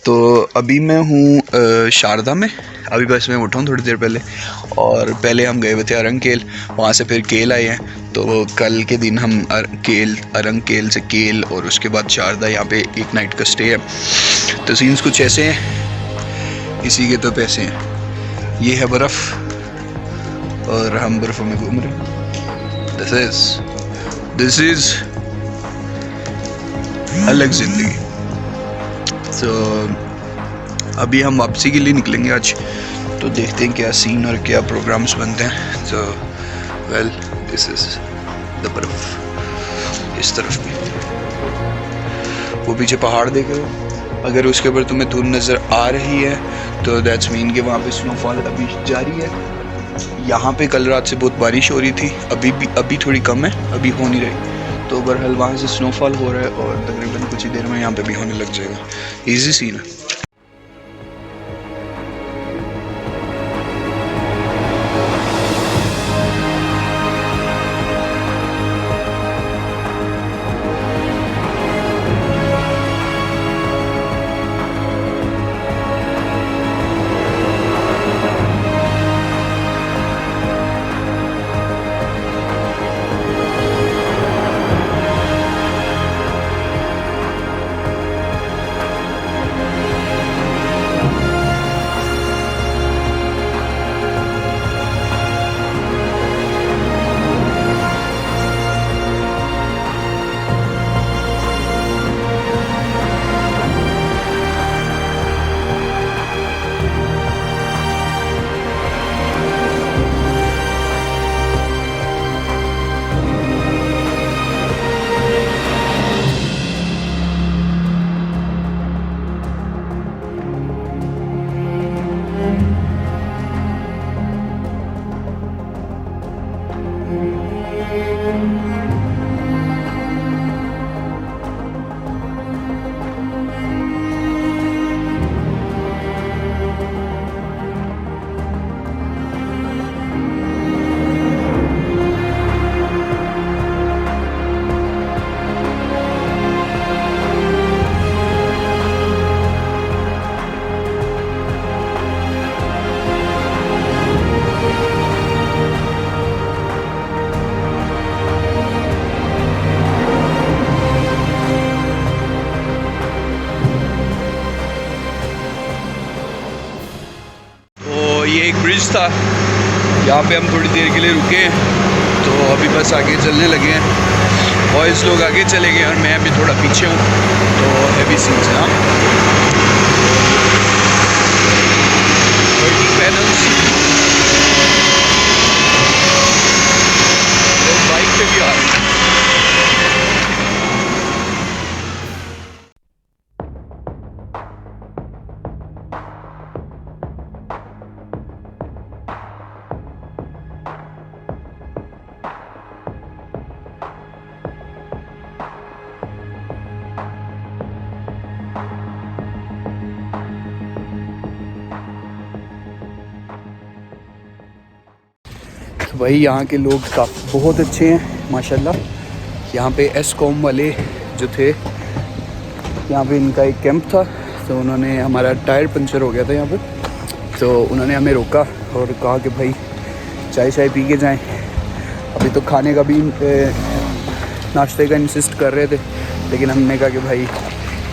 तो अभी मैं हूँ शारदा में। अभी बस मैं उठा हूँ थोड़ी देर पहले, और पहले हम गए हुए थे अरंग, वहाँ से फिर केल आए हैं। तो कल के दिन हम अरंग से केल और उसके बाद शारदा, यहाँ पे एक नाइट का स्टे है। तो सीन्स कुछ ऐसे हैं, इसी के तो पैसे हैं। ये है बर्फ़ और हम बर्फ़ों में घूम रहे हैं। दिस इज़ अलग ज़िंदगी। तो अभी हम वापसी के लिए निकलेंगे आज, तो देखते हैं क्या सीन और क्या प्रोग्राम्स बनते हैं। तो वेल, दिस इज़ द बर्फ़। इस तरफ भी वो पीछे पहाड़ देख रहे हो, अगर उसके ऊपर तुम्हें धुंध नज़र आ रही है तो दैट्स मीन कि वहाँ पे स्नोफॉल अभी जारी है। यहाँ पे कल रात से बहुत बारिश हो रही थी, अभी थोड़ी कम है, अभी हो नहीं रही। तो बहरहाल वहाँ से स्नोफॉल हो रहा है और तकरीबन कुछ ही देर में यहाँ पे भी होने लग जाएगा। इजी सीन है। ये एक ब्रिज था, यहाँ पे हम थोड़ी देर के लिए रुके, तो अभी बस आगे चलने लगे हैं। बॉयज़ लोग आगे चले गए और मैं अभी थोड़ा पीछे हूँ। तो हैवी सीन्स है। पैनल्स बाइक पे भी आ रहे हैं। भाई यहाँ के लोग बहुत अच्छे हैं माशाल्लाह। यहाँ पे एसकॉम वाले जो थे, यहाँ पे इनका एक कैंप था, तो उन्होंने, हमारा टायर पंचर हो गया था यहाँ पे, तो उन्होंने हमें रोका और कहा कि भाई चाय पी के जाएं। अभी तो खाने का भी नाश्ते का इंसिस्ट कर रहे थे, लेकिन हमने कहा कि भाई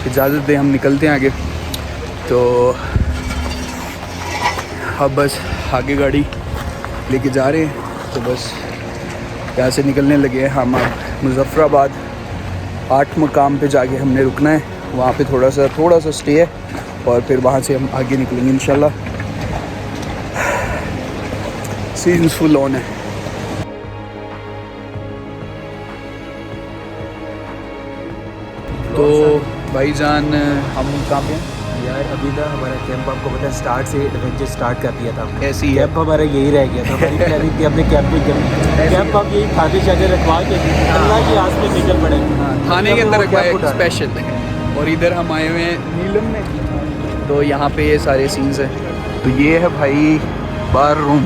इजाज़त दें, हम निकलते हैं आगे। तो अब बस आगे गाड़ी लेके जा रहे हैं, तो बस यहाँ से निकलने लगे हैं हम। अब मुज़फ़्फ़राबाद 8 मकाम पे जाके हमने रुकना है, वहाँ पे थोड़ा सा स्टे है, और फिर वहाँ से हम आगे निकलेंगे इंशाल्लाह। सीन्स फुल ऑन है। तो भाईजान हम कहाँ पे हैं यार? अभी ना हमारा कैंप आपको पता है स्टार्ट से एडवेंचर स्टार्ट कर दिया था। ऐसे ही कैंप हमारा यही रह गया था। हमारी प्लानिंग थी अपने कैंप हम यही खाते शाते रखवा के अल्लाह की आस में निकल पड़े। थाने के अंदर रखवाए स्पेशल। और इधर हम आए हुए हैं नीलम में, तो यहाँ पे ये सारे सीन्स हैं। तो ये है भाई बार रूम,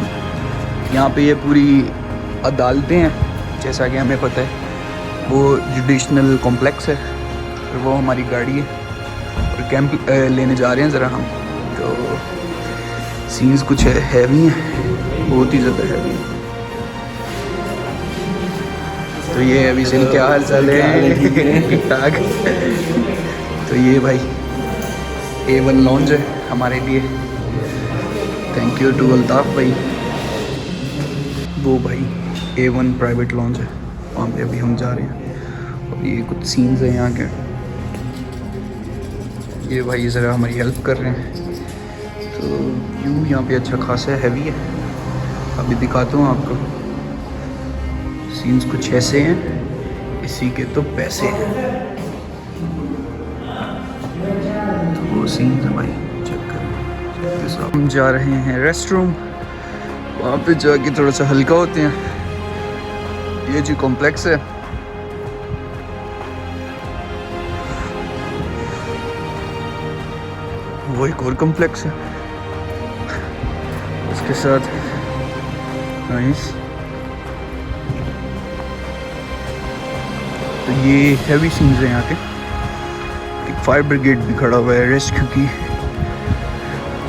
यहाँ पे ये पूरी अदालतें हैं, जैसा कि हमें पता है। वो जुडिशनल कॉम्प्लेक्स है, और वो हमारी गाड़ी है, और कैंप लेने जा रहे हैं ज़रा हम। तो सीन्स कुछ हैवी हैं, बहुत ही ज़्यादा हैवी हैं। तो ये अभी सिल क्या हाल चाल है? ठीक ठाक। तो ये भाई A1 लॉन्च है हमारे लिए, थैंक यू टू अल्ताफ़ भाई। वो भाई A1 प्राइवेट लॉन्च है, वहाँ पे अभी हम जा रहे हैं। और ये कुछ सीन्स हैं यहाँ के, ये भाई ज़रा हमारी हेल्प कर रहे हैं। तो व्यू यहाँ पे अच्छा खासा हैवी है, अभी दिखाता हूँ आपको। सीन्स कुछ ऐसे हैं, इसी के तो पैसे हैं। तो वो सीन्स हैं भाई, चेक करें। हम जा रहे हैं रेस्ट रूम, वहाँ पे जाके थोड़ा सा हल्का होते हैं। ये जी कॉम्प्लेक्स है, वो एक और कॉम्प्लेक्स है उसके साथ। नाइस। तो ये हैवी सीन्स हैं यहाँ के। एक फायर ब्रिगेड भी खड़ा हुआ है, रेस्क्यू की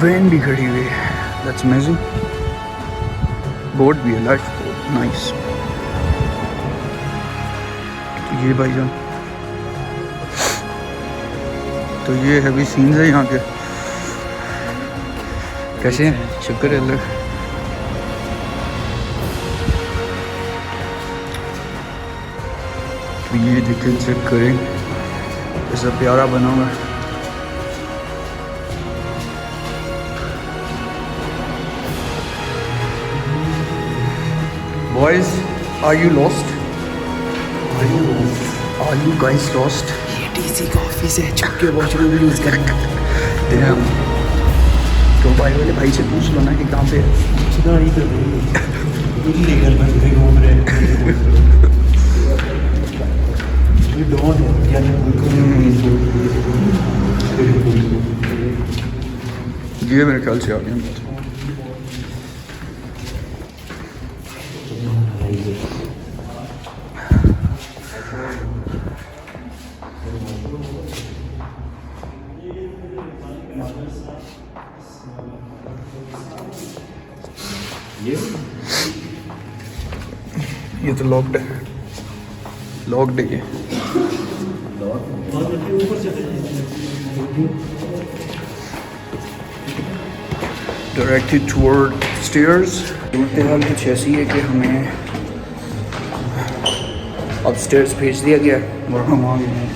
वैन भी खड़ी हुई है, दैट्स अमेजिंग। बोट भी है, लाइफ बोट, नाइस। तो ये भाईजान, तो ये हैवी सीन्स है यहाँ के। कैसे हैं? शुक्र है अल्लाह। तो ये देखें, चेक करें ऐसा प्यारा बना हुआ है। Boys, are you lost? Are you guys lost? ये डीसी का ऑफिस है, छुप के वॉशरूम यूज करना। Damn. तो भाई वाले भाई से पूछ लो ना कि कहाँ पे है। सीधा इधर इलीगल बंदे घूम रहे हैं। ये डॉन है क्या? ये मेरे ख्याल से आ गया। ये तो लॉक्ड है, लॉक्ड है ये। Directed toward stairs. हाल कुछ ऐसी है कि हमें अब स्टेयर्स भेज दिया गया और हम आ गए हैं।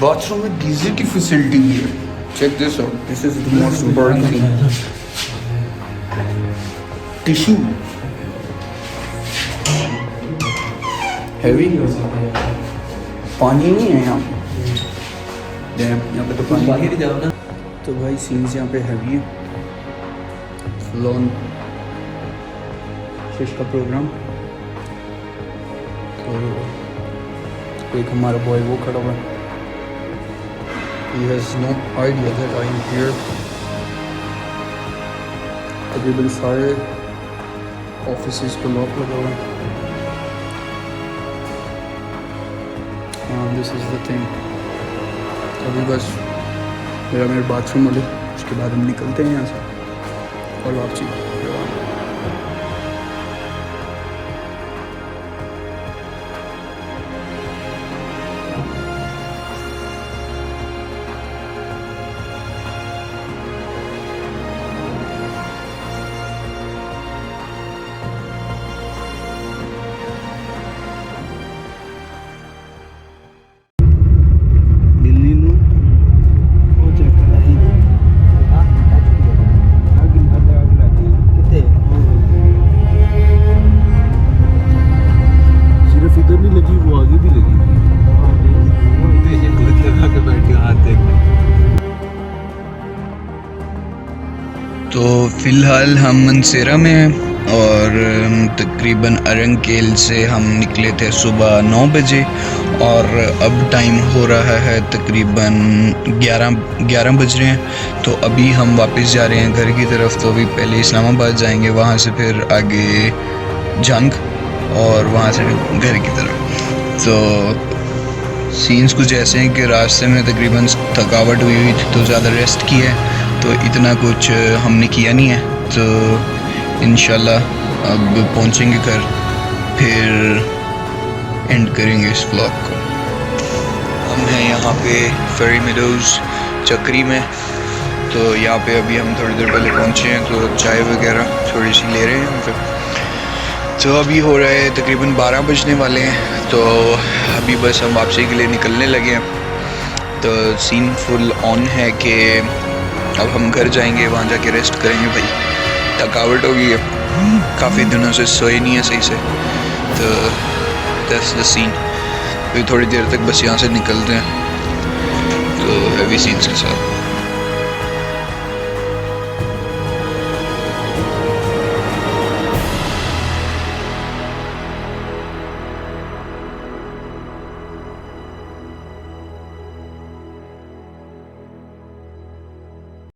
बाथरूम में गीजर की फैसिलिटी भी है। Check this out, this is the most important thing. Tissue heavy, पानी नहीं है यहाँ पे। यहाँ पे तो पानी गिर जाओ ना। तो भाई सीन्स यहाँ पे हैवी है, फुल ऑन फिश का प्रोग्राम। तो एक हमारा बॉय वो खड़ा हुआ है, he has no idea that I am here। तकरीबन सारे ऑफिसेस को लॉक लगा हुआ है। This is the thing. अभी बस मेरा बाथरूम वाले, उसके बाद हम निकलते हैं यहाँ से और वापसी। तो फ़िलहाल हम मनसेरा में हैं और तकरीबन अरंकेल से हम निकले थे सुबह 9 बजे और अब टाइम हो रहा है तकरीबन 11 बज रहे हैं। तो अभी हम वापस जा रहे हैं घर की तरफ। तो अभी पहले इस्लामाबाद जाएंगे, वहाँ से फिर आगे जंग और वहाँ से घर की तरफ। तो सीन्स कुछ ऐसे हैं कि रास्ते में तकरीबन थकावट हुई थी तो ज़्यादा रेस्ट की है, तो इतना कुछ हमने किया नहीं है। तो इंशाल्लाह अब पहुँचेंगे घर, फिर एंड करेंगे इस व्लॉग को। हम हैं यहाँ पे फेरी मेडोज़ चक्री में, तो यहाँ पे अभी हम थोड़ी देर पहले पहुँचे हैं, तो चाय वगैरह थोड़ी सी ले रहे हैं हम फिर। तो अभी हो रहा है तकरीबन 12 बजने वाले हैं, तो अभी बस हम वापसी के लिए निकलने लगे हैं। तो सीन फुल ऑन है कि अब हम घर जाएंगे, वहाँ जाके रेस्ट करेंगे। भाई थकावट हो गई है, काफ़ी दिनों से सोए नहीं है सही से, तो दैट्स द सीन। अभी थोड़ी देर तक बस यहाँ से निकलते हैं, तो हैवी सीन्स के साथ।